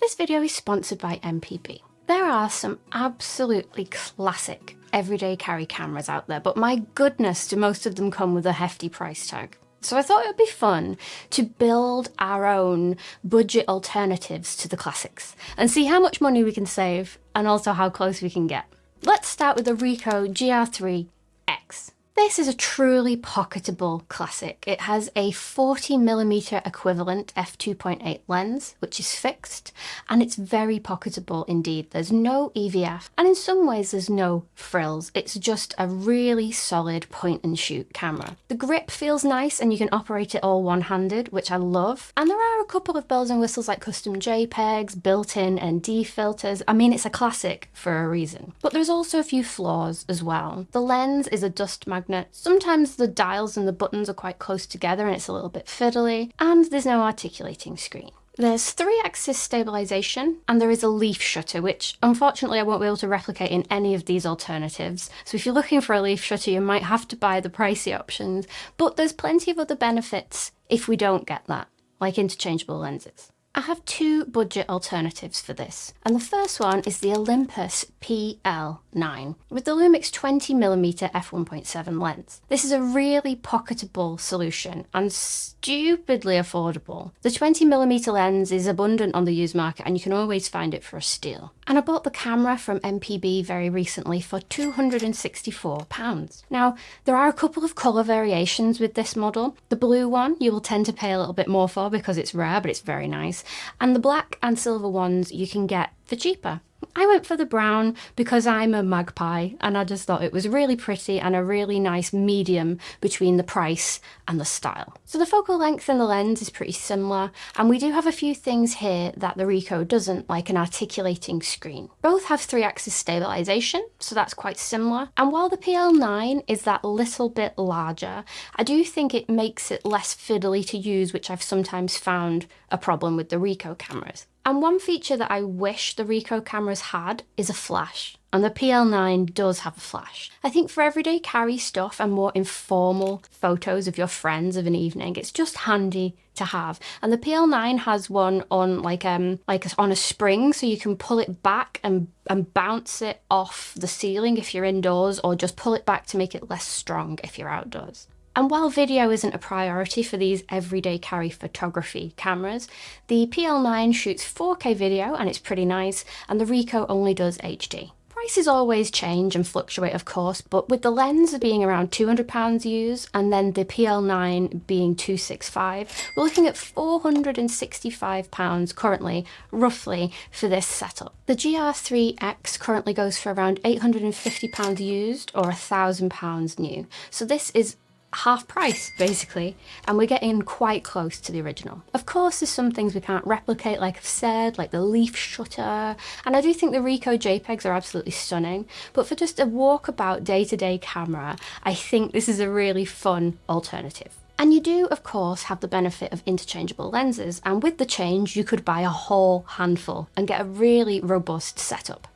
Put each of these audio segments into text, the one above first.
This video is sponsored by MPB. There are some absolutely classic everyday carry cameras out there, but my goodness, do most of them come with a hefty price tag. So I thought it would be fun to build our own budget alternatives to the classics and see how much money we can save and also how close we can get. Let's start with the Ricoh GRiiX. This is a truly pocketable classic. It has a 40mm equivalent f2.8 lens, which is fixed, and it's very pocketable indeed. There's no EVF, and in some ways there's no frills. It's just a really solid point and shoot camera. The grip feels nice and you can operate it all one-handed, which I love. And there are a couple of bells and whistles like custom JPEGs, built-in ND filters. I mean, it's a classic for a reason. But there's also a few flaws as well. The lens is a dust magnet. Sometimes the dials and the buttons are quite close together and it's a little bit fiddly, and there's no articulating screen. There's 3-axis stabilization, and there is a leaf shutter, which unfortunately I won't be able to replicate in any of these alternatives. So if you're looking for a leaf shutter, you might have to buy the pricey options, but there's plenty of other benefits if we don't get that, like interchangeable lenses. I have two budget alternatives for this, and the first one is the Olympus PL9 with the Lumix 20mm f1.7 lens. This is a really pocketable solution and stupidly affordable. The 20mm lens is abundant on the used market and you can always find it for a steal. And I bought the camera from MPB very recently for £264. Now, there are a couple of colour variations with this model. The blue one you will tend to pay a little bit more for because it's rare, but it's very nice. And the black and silver ones you can get for cheaper. I went for the brown because I'm a magpie and I just thought it was really pretty and a really nice medium between the price and the style. So the focal length in the lens is pretty similar, and we do have a few things here that the Ricoh doesn't, like an articulating screen. Both have 3-axis stabilization, so that's quite similar. And while the PL9 is that little bit larger, I do think it makes it less fiddly to use, which I've sometimes found a problem with the Ricoh cameras. And one feature that I wish the Ricoh cameras had is a flash, and the PL9 does have a flash. I think for everyday carry stuff and more informal photos of your friends of an evening, it's just handy to have. And the PL9 has one on on a spring, so you can pull it back and bounce it off the ceiling if you're indoors, or just pull it back to make it less strong if you're outdoors. And while video isn't a priority for these everyday carry photography cameras, the PL9 shoots 4K video and it's pretty nice, and the Ricoh only does HD. Prices always change and fluctuate, of course, but with the lens being around £200 used and then the PL9 being £265, we're looking at £465 currently, roughly, for this setup. The GRiiX currently goes for around £850 used or £1,000 new, so this is half price basically, and we're getting quite close to the original. Of course there's some things we can't replicate, like I've said, like the leaf shutter, and I do think the Ricoh JPEGs are absolutely stunning, but for just a walkabout day-to-day camera, I think this is a really fun alternative. And you do, of course, have the benefit of interchangeable lenses, and with the change you could buy a whole handful and get a really robust setup.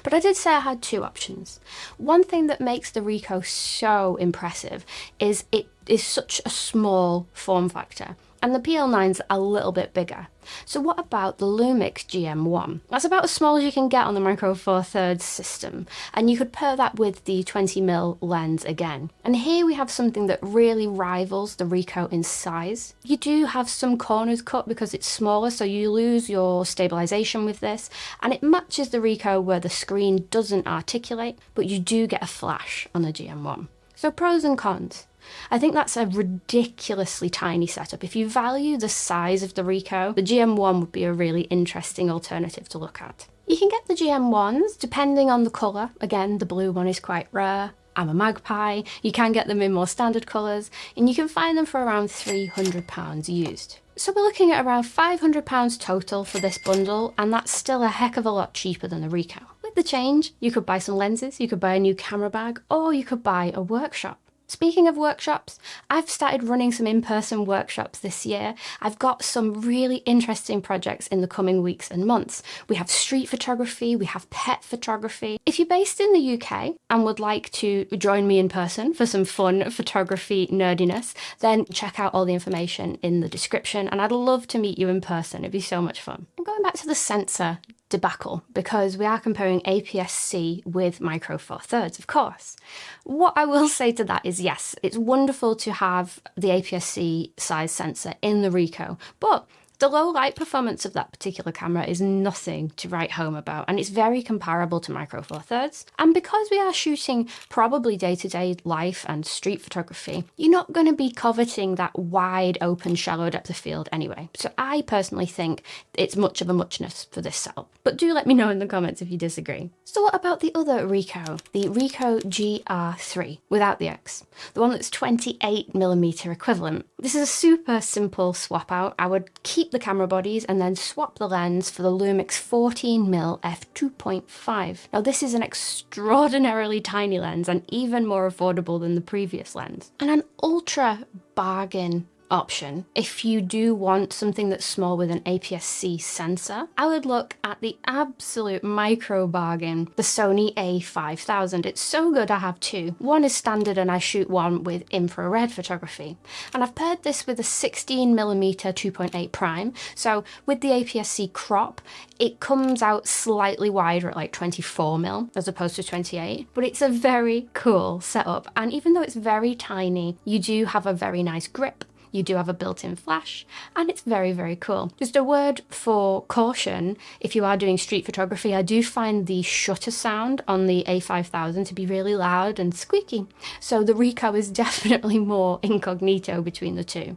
But I did say I had two options. One thing that makes the Ricoh so impressive is it is such a small form factor, and the PL9's a little bit bigger. So what about the Lumix GM1? That's about as small as you can get on the Micro Four Thirds system, and you could pair that with the 20mm lens again. And here we have something that really rivals the Ricoh in size. You do have some corners cut because it's smaller, so you lose your stabilization with this, and it matches the Ricoh where the screen doesn't articulate, but you do get a flash on the GM1. So pros and cons. I think that's a ridiculously tiny setup. If you value the size of the Ricoh, the GM1 would be a really interesting alternative to look at. You can get the GM1s depending on the colour. Again, the blue one is quite rare. I'm a magpie. You can get them in more standard colours, and you can find them for around £300 used. So we're looking at around £500 total for this bundle, and that's still a heck of a lot cheaper than the Ricoh. With the change, you could buy some lenses, you could buy a new camera bag, or you could buy a workshop. Speaking of workshops, I've started running some in-person workshops this year. I've got some really interesting projects in the coming weeks and months. We have street photography, we have pet photography. If you're based in the UK and would like to join me in person for some fun photography nerdiness, then check out all the information in the description, and I'd love to meet you in person. It'd be so much fun. I'm going back to the sensor debacle because we are comparing APS-C with Micro Four Thirds, of course. What I will say to that is yes, it's wonderful to have the APS-C size sensor in the Ricoh, but the low light performance of that particular camera is nothing to write home about, and it's very comparable to Micro Four Thirds. And because we are shooting probably day-to-day life and street photography, you're not going to be coveting that wide open shallow depth of field anyway. So I personally think it's much of a muchness for this setup. But do let me know in the comments if you disagree. So what about the other Ricoh, the Ricoh GR3 without the X, the one that's 28mm equivalent? This is a super simple swap out. I would keep the camera bodies and then swap the lens for the Lumix 14mm f2.5. Now this is an extraordinarily tiny lens and even more affordable than the previous lens. And an ultra bargain option, if you do want something that's small with an APS-C sensor, I would look at the absolute micro bargain, the Sony a5000. It's so good I have two. One is standard and I shoot one with infrared photography. And I've paired this with a 16mm 2.8 prime. So with the APS-C crop, it comes out slightly wider at like 24mm as opposed to 28. But it's a very cool setup. And even though it's very tiny, you do have a very nice grip. You do have a built-in flash, and it's very, very cool. Just a word for caution, if you are doing street photography, I do find the shutter sound on the A5000 to be really loud and squeaky. So the Ricoh is definitely more incognito between the two.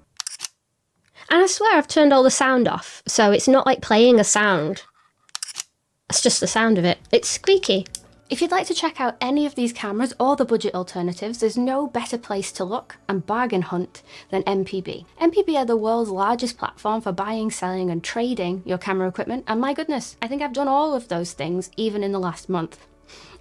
And I swear I've turned all the sound off, so it's not like playing a sound. It's just the sound of it. It's squeaky. If you'd like to check out any of these cameras or the budget alternatives, there's no better place to look and bargain hunt than MPB. MPB are the world's largest platform for buying, selling and trading your camera equipment, and my goodness, I think I've done all of those things even in the last month.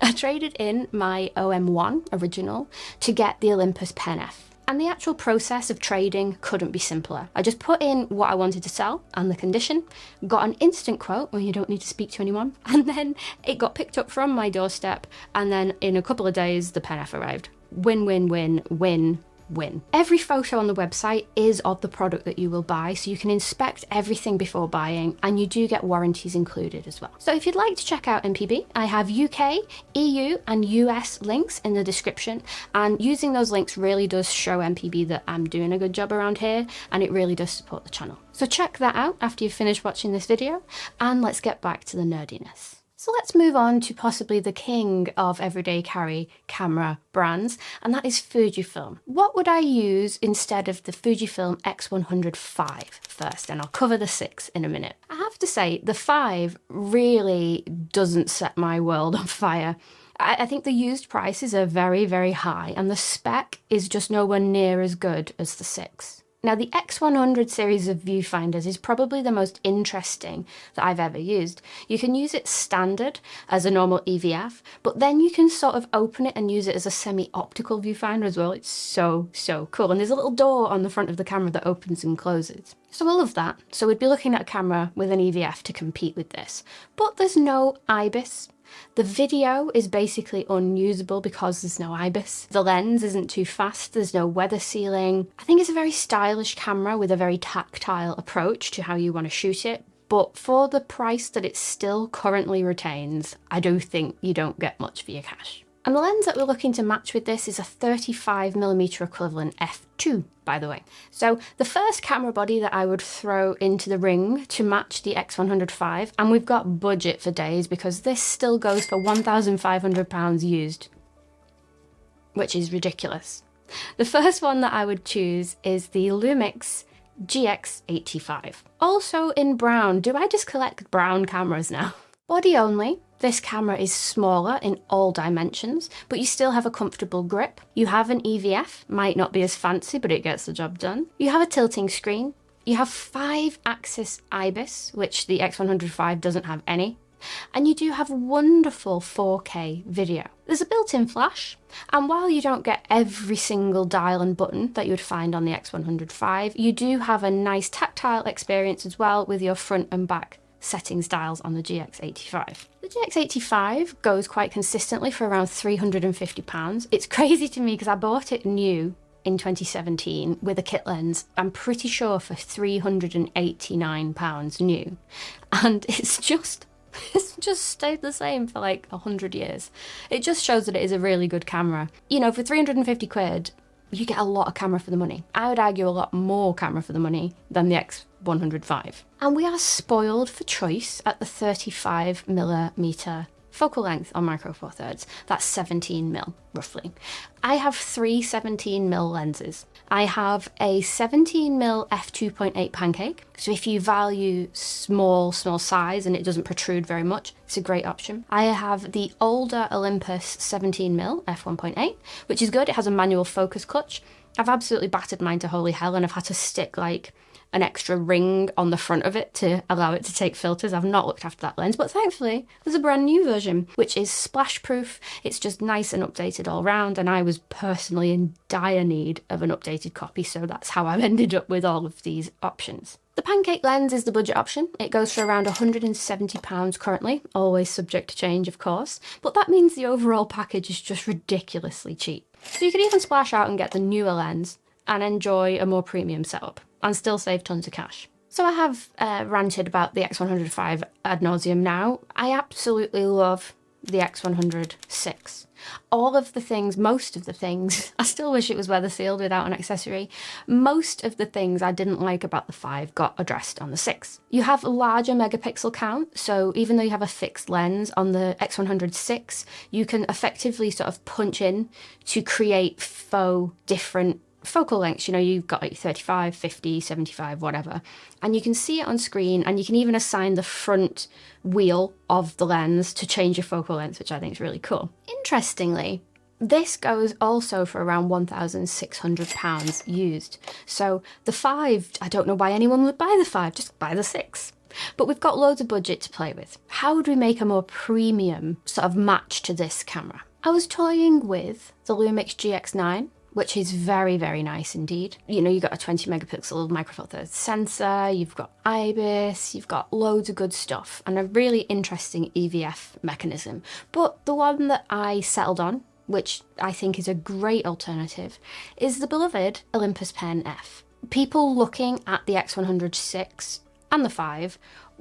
I traded in my OM1 original to get the Olympus Pen F. And the actual process of trading couldn't be simpler. I just put in what I wanted to sell and the condition, got an instant quote where you don't need to speak to anyone, and then it got picked up from my doorstep, and then in a couple of days the Pen F arrived. Win, win, win, win, win. Every photo on the website is of the product that you will buy, so you can inspect everything before buying, and you do get warranties included as well. So if you'd like to check out MPB, I have UK, EU and US links in the description, and using those links really does show MPB that I'm doing a good job around here, and it really does support the channel. So check that out after you've finished watching this video, and let's get back to the nerdiness. So let's move on to possibly the king of everyday carry camera brands, and that is Fujifilm. What would I use instead of the Fujifilm X100V first? And I'll cover the 6 in a minute. I have to say, the 5 really doesn't set my world on fire. I think the used prices are very, very high, and the spec is just nowhere near as good as the 6. Now, the X100 series of viewfinders is probably the most interesting that I've ever used. You can use it standard as a normal EVF, but then you can sort of open it and use it as a semi-optical viewfinder as well. It's so, so cool. And there's a little door on the front of the camera that opens and closes. So I love that. So we'd be looking at a camera with an EVF to compete with this. But there's no IBIS. The video is basically unusable because there's no IBIS. The lens isn't too fast, there's no weather sealing. I think it's a very stylish camera with a very tactile approach to how you want to shoot it, but for the price that it still currently retains, I do think you don't get much for your cash. And the lens that we're looking to match with this is a 35mm equivalent f2, by the way. So the first camera body that I would throw into the ring to match the X100V, and we've got budget for days because this still goes for £1,500 used, which is ridiculous. The first one that I would choose is the Lumix GX85. Also in brown. Do I just collect brown cameras now? Body only. This camera is smaller in all dimensions, but you still have a comfortable grip. You have an EVF, might not be as fancy, but it gets the job done. You have a tilting screen. You have 5-axis IBIS, which the X100V doesn't have any. and you do have wonderful 4K video. There's a built-in flash, and while you don't get every single dial and button that you would find on the X100V, you do have a nice tactile experience as well with your front and back settings dials on the GX85. The GX85 goes quite consistently for around £350. It's crazy to me because I bought it new in 2017 with a kit lens, I'm pretty sure for £389 new, and it's just stayed the same for like 100 years. It just shows that it is a really good camera. You know, for 350 quid, you get a lot of camera for the money. I would argue a lot more camera for the money than the X100V. And we are spoiled for choice at the 35mm focal length on Micro Four Thirds. That's 17mm, roughly. I have three 17mm lenses. I have a 17mm f2.8 pancake, so if you value small size and it doesn't protrude very much, it's a great option. I have the older Olympus 17mm f1.8, which is good. It has a manual focus clutch. I've absolutely battered mine to holy hell, and I've had to stick like an extra ring on the front of it to allow it to take filters. I've not looked after that lens, but thankfully there's a brand new version which is splash proof. It's just nice and updated all round, and I was personally in dire need of an updated copy, so that's how I've ended up with all of these options. The pancake lens is the budget option. It goes for around £170 currently, always subject to change of course, but that means the overall package is just ridiculously cheap. So you could even splash out and get the newer lens and enjoy a more premium setup and still save tons of cash. So I have ranted about the X100V ad nauseum now. I absolutely love the X100VI. All of the things, most of the things, I still wish it was weather sealed without an accessory. Most of the things I didn't like about the 5 got addressed on the 6. You have a larger megapixel count, so even though you have a fixed lens on the X100VI, you can effectively sort of punch in to create faux different focal lengths. You know, you've got like 35, 50, 75, whatever, and you can see it on screen, and you can even assign the front wheel of the lens to change your focal length, which I think is really cool. Interestingly, this goes also for around £1,600 used. So the 5, I don't know why anyone would buy the 5, just buy the 6. But we've got loads of budget to play with. How would we make a more premium sort of match to this camera? I was toying with the Lumix GX9, which is very, very nice indeed. You know, you've got a 20 megapixel Micro Four Thirds sensor, you've got IBIS, you've got loads of good stuff, and a really interesting EVF mechanism. But the one that I settled on, which I think is a great alternative, is the beloved Olympus Pen F. People looking at the X100VI and the 5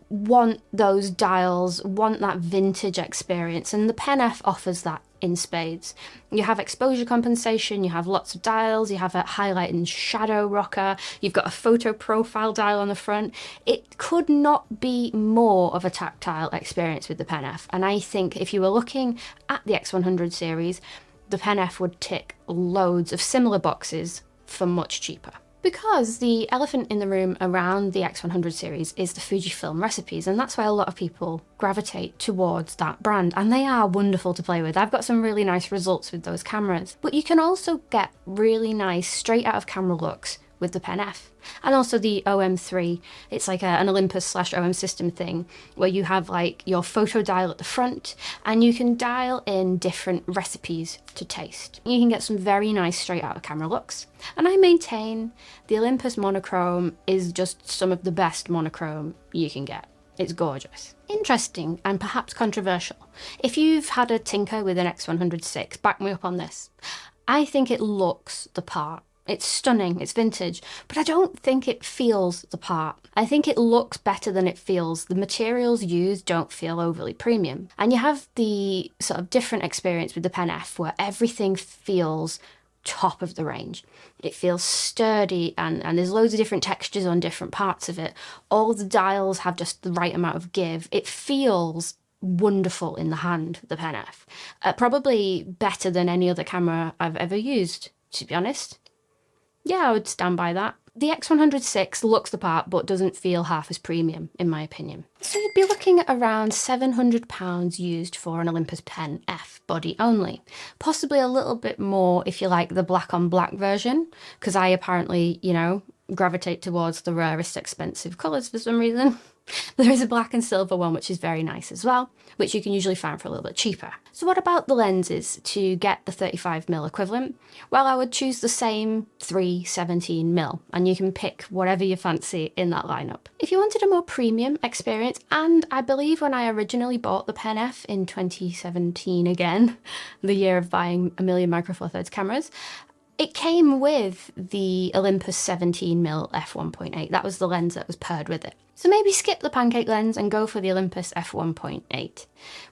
want those dials, want that vintage experience, and the Pen F offers that in spades. You have exposure compensation, you have lots of dials, you have a highlight and shadow rocker, you've got a photo profile dial on the front. It could not be more of a tactile experience with the Pen F, and I think if you were looking at the X100 series, the Pen F would tick loads of similar boxes for much cheaper. Because the elephant in the room around the X100 series is the Fujifilm recipes, and that's why a lot of people gravitate towards that brand, and they are wonderful to play with. I've got some really nice results with those cameras, but you can also get really nice straight out of camera looks with the Pen F. And also the OM3, it's like an Olympus/OM system thing where you have like your photo dial at the front and you can dial in different recipes to taste. You can get some very nice straight out of camera looks. And I maintain the Olympus monochrome is just some of the best monochrome you can get. It's gorgeous. Interesting and perhaps controversial. If you've had a tinker with an X100VI, back me up on this. I think it looks the part. It's stunning, it's vintage, but I don't think it feels the part. I think it looks better than it feels. The materials used don't feel overly premium. And you have the sort of different experience with the Pen F where everything feels top of the range. It feels sturdy and there's loads of different textures on different parts of it. All the dials have just the right amount of give. It feels wonderful in the hand, the Pen F. Probably better than any other camera I've ever used, to be honest. Yeah, I would stand by that. The X100VI looks the part but doesn't feel half as premium, in my opinion. So you'd be looking at around £700 used for an Olympus Pen F body only. Possibly a little bit more if you like the black on black version, because I apparently, you know, gravitate towards the rarest expensive colours for some reason. There is a black and silver one, which is very nice as well, which you can usually find for a little bit cheaper. So what about the lenses to get the 35mm equivalent? Well, I would choose the same 317mm, and you can pick whatever you fancy in that lineup. If you wanted a more premium experience, and I believe when I originally bought the K&F in 2017 again, the year of buying a million Micro Four Thirds cameras, it came with the Olympus 17mm f1.8. That was the lens that was paired with it. So maybe skip the pancake lens and go for the Olympus f1.8,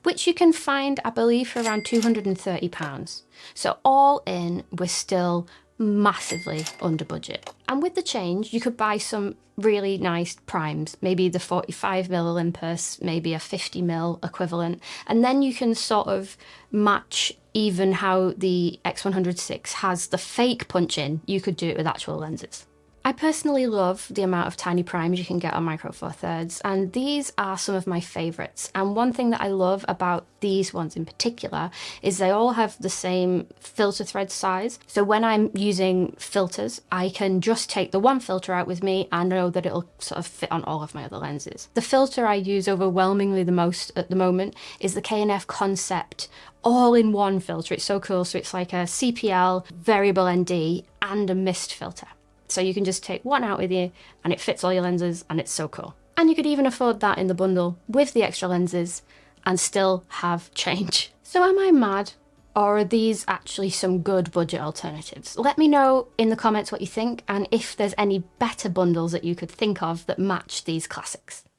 which you can find, I believe, for around £230. So all in, we're still massively under budget. And with the change, you could buy some really nice primes, maybe the 45mm Olympus, maybe a 50mm equivalent, and then you can sort of match even how the X100VI has the fake punch-in. You could do it with actual lenses. I personally love the amount of tiny primes you can get on Micro Four Thirds, and these are some of my favourites. And one thing that I love about these ones in particular is they all have the same filter thread size. So when I'm using filters, I can just take the one filter out with me and know that it'll sort of fit on all of my other lenses. The filter I use overwhelmingly the most at the moment is the K&F CONCEPT all-in-one filter. It's so cool. So it's like a CPL, variable ND, and a mist filter. So you can just take one out with you and it fits all your lenses, and it's so cool. And you could even afford that in the bundle with the extra lenses and still have change. So am I mad, or are these actually some good budget alternatives? Let me know in the comments what you think, and if there's any better bundles that you could think of that match these classics.